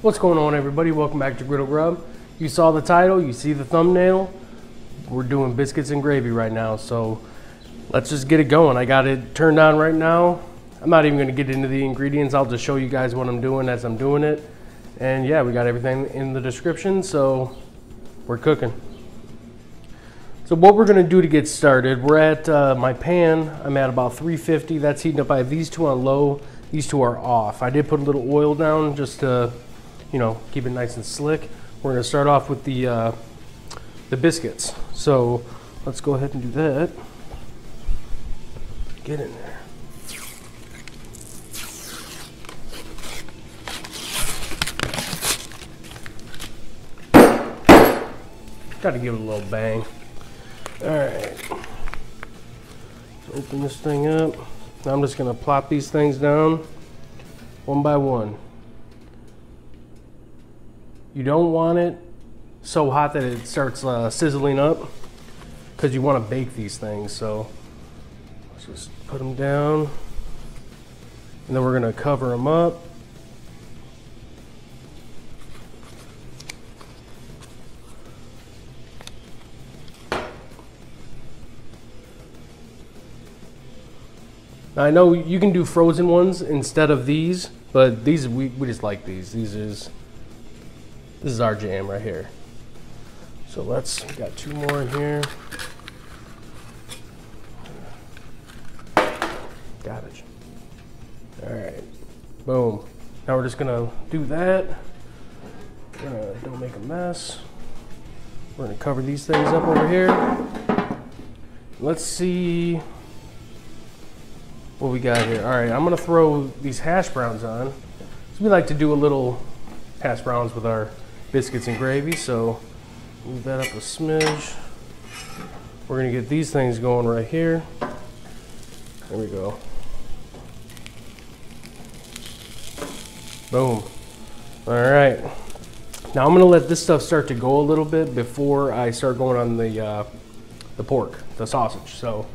What's going on, everybody? Welcome back to Griddle Grub. You saw the title, you see the thumbnail. We're doing biscuits and gravy right now, so let's just get it going. I got it turned on right now. I'm not even going to get into the ingredients. I'll just show you guys what I'm doing as I'm doing it. And yeah, we got everything in the description, so we're cooking. So what we're going to do to get started, we're at my pan. I'm at about 350. That's heating up. I have these two on low. These two are off. I did put a little oil down just to, you know, keep it nice and slick. We're going to start off with the biscuits. So let's go ahead and do that. Get in there. Got to give it a little bang. All right. Let's open this thing up. Now I'm just going to plop these things down one by one. You don't want it so hot that it starts sizzling up, because you want to bake these things. So let's just put them down, and then we're going to cover them up. Now, I know you can do frozen ones instead of these, but these we just like these. This is our jam right here. So we got two more in here. Garbage. All right, boom. Now we're just gonna do that. Don't make a mess. We're gonna cover these things up over here. Let's see what we got here. All right, I'm gonna throw these hash browns on. So we like to do a little hash browns with our biscuits and gravy, so move that up a smidge. We're gonna get these things going right here. There we go. Boom. All right. Now I'm gonna let this stuff start to go a little bit before I start going on the pork, the sausage. So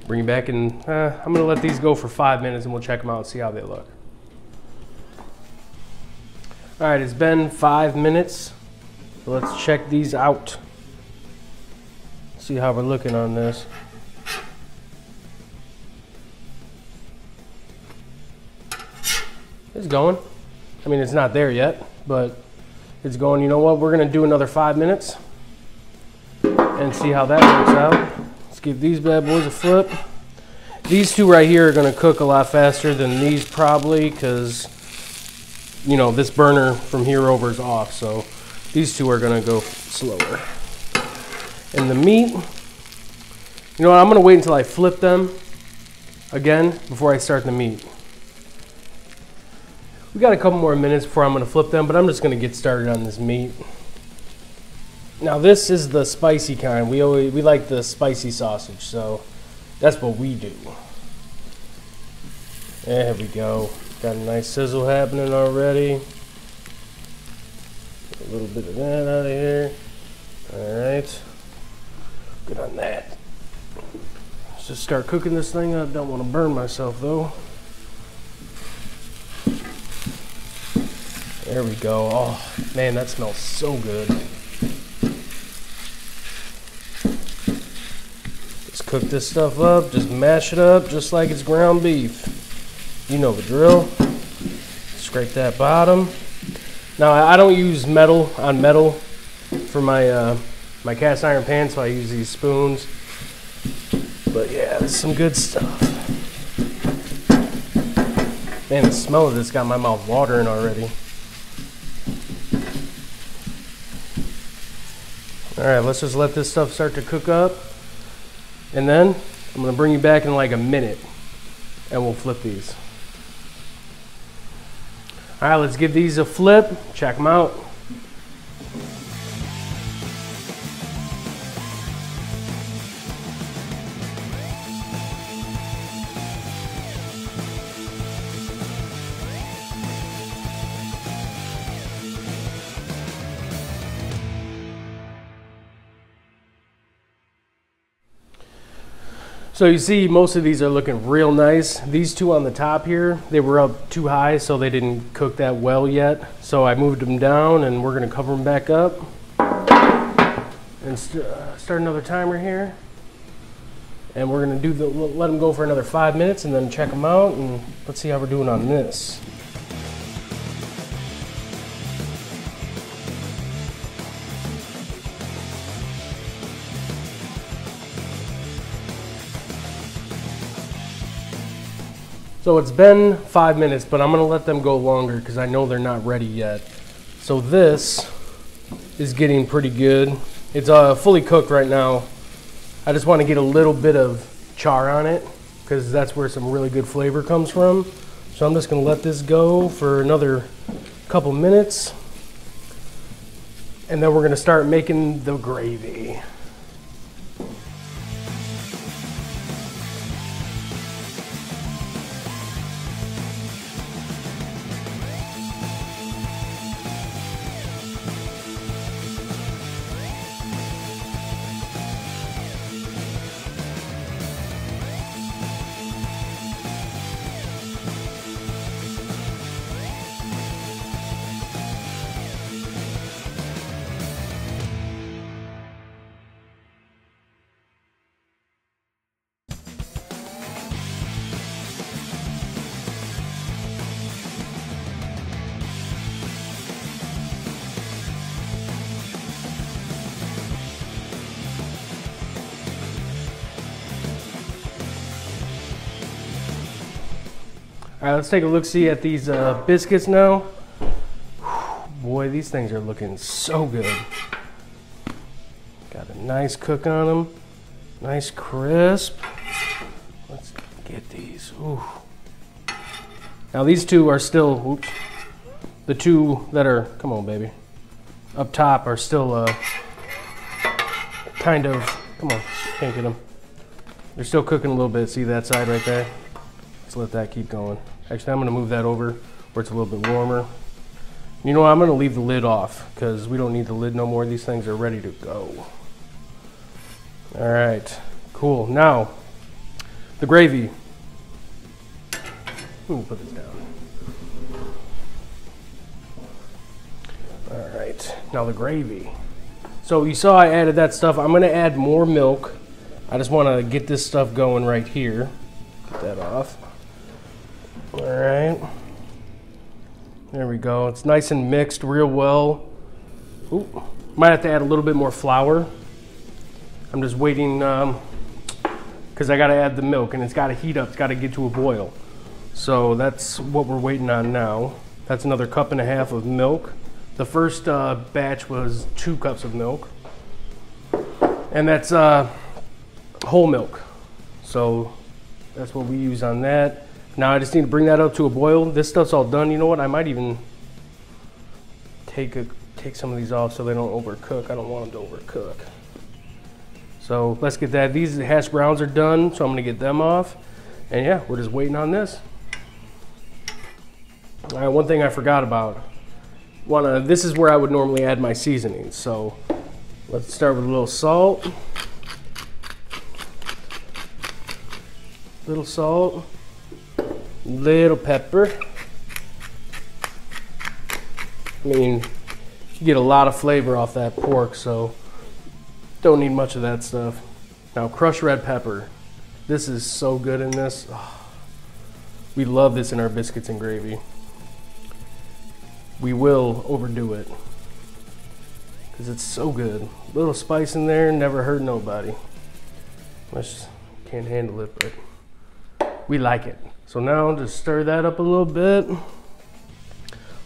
bring it back, and I'm gonna let these go for 5 minutes, and we'll check them out and see how they look. All right, it's been 5 minutes. So let's check these out. See how we're looking on this. It's going. I mean, it's not there yet, but it's going. You know what? We're gonna do another 5 minutes and see how that works out. Let's give these bad boys a flip. These two right here are gonna cook a lot faster than these probably, because, you know, this burner from here over is off, so these two are gonna go slower. And the meat, you know what, I'm gonna wait until I flip them again before I start the meat. We got a couple more minutes before I'm gonna flip them, but I'm just gonna get started on this meat. Now this is the spicy kind. We like the spicy sausage, so that's what we do. There we go. Got a nice sizzle happening already. Get a little bit of that out of here. All right. Good on that. Let's just start cooking this thing. I don't want to burn myself though. There we go. Oh man, that smells so good. Just cook this stuff up. Just mash it up just like it's ground beef. You know the drill. Scrape that bottom. Now I don't use metal on metal for my my cast iron pan, so I use these spoons. But yeah, this is some good stuff. Man, the smell of this got my mouth watering already. All right, let's just let this stuff start to cook up, and then I'm gonna bring you back in like a minute, and we'll flip these. All right, let's give these a flip, check them out. So you see most of these are looking real nice. These two on the top here, they were up too high, so they didn't cook that well yet. So I moved them down, and we're gonna cover them back up. And start another timer here. And we're gonna let them go for another 5 minutes and then check them out, and let's see how we're doing on this. So it's been 5 minutes, but I'm gonna let them go longer because I know they're not ready yet. So this is getting pretty good. It's fully cooked right now. I just want to get a little bit of char on it because that's where some really good flavor comes from. So I'm just gonna let this go for another couple minutes. And then we're gonna start making the gravy. All right, let's take a look-see at these biscuits now. Boy, these things are looking so good. Got a nice cook on them, nice crisp. Let's get these. Ooh. Now these two are still, oops, the two that are, come on baby, up top are still kind of, come on, can't get them. They're still cooking a little bit. See that side right there? Let's let that keep going. Actually, I'm gonna move that over where it's a little bit warmer. You know what, I'm gonna leave the lid off because we don't need the lid no more. These things are ready to go. All right, cool. Now, the gravy. Let me put this down. All right, now the gravy. So you saw I added that stuff. I'm gonna add more milk. I just wanna get this stuff going right here. Get that off. All right, there we go. It's nice and mixed real well. Ooh, might have to add a little bit more flour. I'm just waiting because I gotta add the milk and it's gotta heat up, it's gotta get to a boil. So that's what we're waiting on now. That's another 1.5 cups of milk. The first batch was 2 cups of milk. And that's whole milk. So that's what we use on that. Now I just need to bring that up to a boil. This stuff's all done. You know what? I might even take some of these off so they don't overcook. I don't want them to overcook. So let's get that. These hash browns are done, so I'm gonna get them off. And yeah, we're just waiting on this. All right, one thing I forgot about. This is where I would normally add my seasonings. So let's start with a little salt. Little salt. Little pepper. I mean, you get a lot of flavor off that pork, so don't need much of that stuff. Now, crushed red pepper. This is so good in this. Oh, we love this in our biscuits and gravy. We will overdo it because it's so good. A little spice in there, never hurt nobody. Can't handle it, but we like it. So now just stir that up a little bit.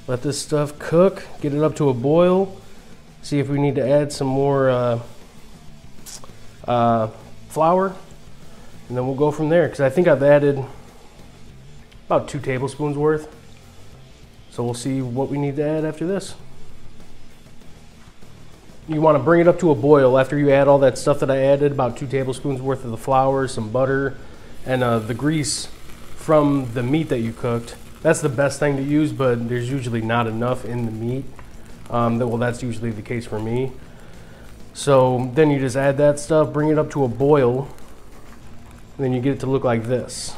Let this stuff cook, get it up to a boil. See if we need to add some more flour. And then we'll go from there, because I think I've added about 2 tablespoons worth. So we'll see what we need to add after this. You want to bring it up to a boil after you add all that stuff that I added, about 2 tablespoons worth of the flour, some butter, and the grease from the meat that you cooked. That's the best thing to use, but there's usually not enough in the meat. Well, that's usually the case for me. So then you just add that stuff, bring it up to a boil, And then you get it to look like this.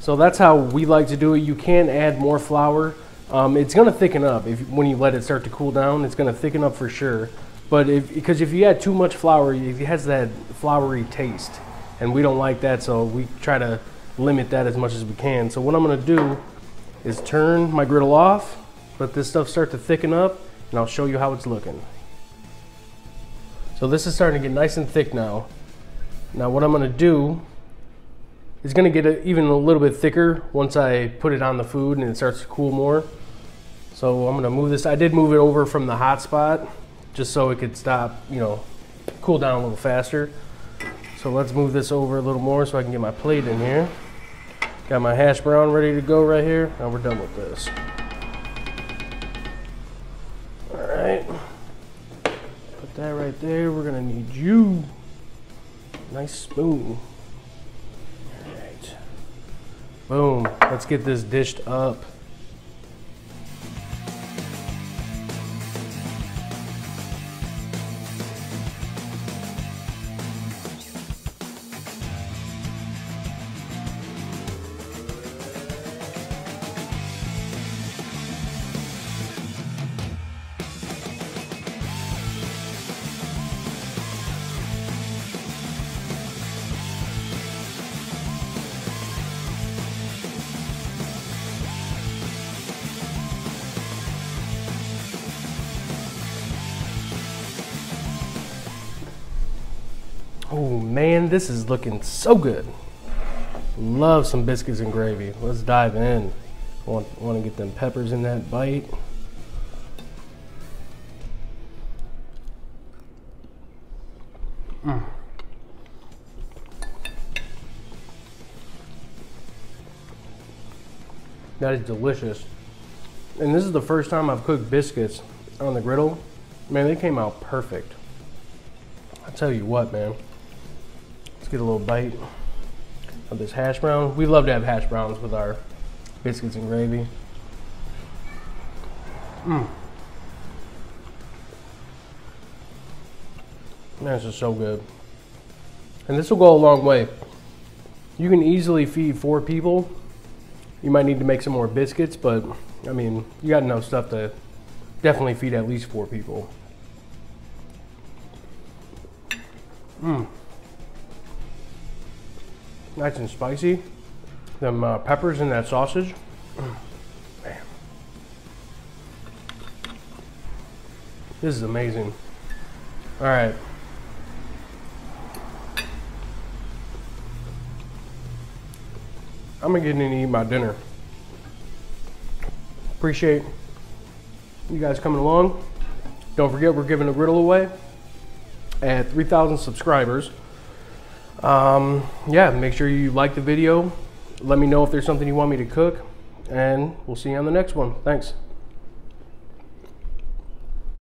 So that's how we like to do it. You can add more flour. It's gonna thicken up when you let it start to cool down. It's gonna thicken up for sure. But because if you add too much flour, it has that floury taste, and we don't like that. So we try to limit that as much as we can. So what I'm gonna do is turn my griddle off, let this stuff start to thicken up, and I'll show you how it's looking. So this is starting to get nice and thick now. Now what I'm gonna do is gonna get it even a little bit thicker once I put it on the food and it starts to cool more. So I'm gonna move this. I did move it over from the hot spot just so it could stop, cool down a little faster. So let's move this over a little more so I can get my plate in here. Got my hash brown ready to go right here. Now we're done with this. All right, put that right there. We're gonna need you. Nice spoon. All right, boom. Let's get this dished up. Oh man, this is looking so good. Love some biscuits and gravy. Let's dive in. Want to get them peppers in that bite. That is delicious. And this is the first time I've cooked biscuits on the griddle. Man, they came out perfect. I'll tell you what, man. Let's get a little bite of this hash brown. We love to have hash browns with our biscuits and gravy. Man, this is so good. And this will go a long way. You can easily feed 4 people. You might need to make some more biscuits, but I mean, you got enough stuff to definitely feed at least 4 people. Nice and spicy. Them peppers and that sausage. Man. This is amazing. All right. I'm gonna get in and eat my dinner. Appreciate you guys coming along. Don't forget, we're giving a griddle away at 3,000 subscribers. Yeah, make sure you like the video. Let me know if there's something you want me to cook, and we'll see you on the next one. Thanks.